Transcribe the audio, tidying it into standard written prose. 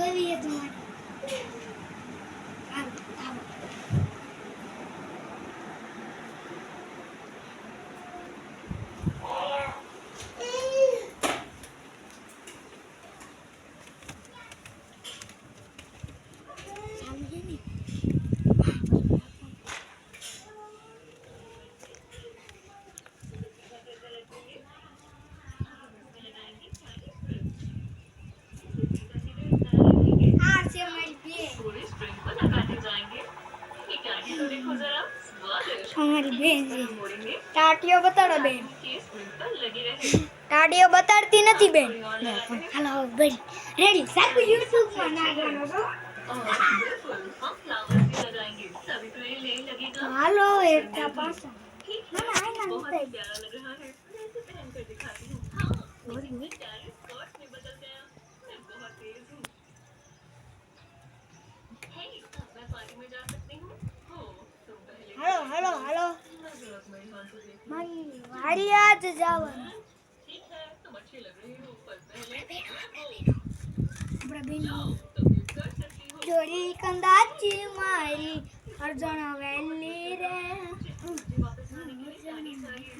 જોઈએ તમારે આવો આવો हमारी बहन जी टाटियो बताड़ो बेन टाटियो बताड़ती નથી બેન હાલો બેન રેડી સાકુ YouTube માં નાખવાનો છો હાલો એકતા પાછા ના ના આઈ ના हेलो हेलो हेलो मारी वाड़ी आज जावन अपना बेन जोड़ी कंदाची मारी अर्जुन वेली रे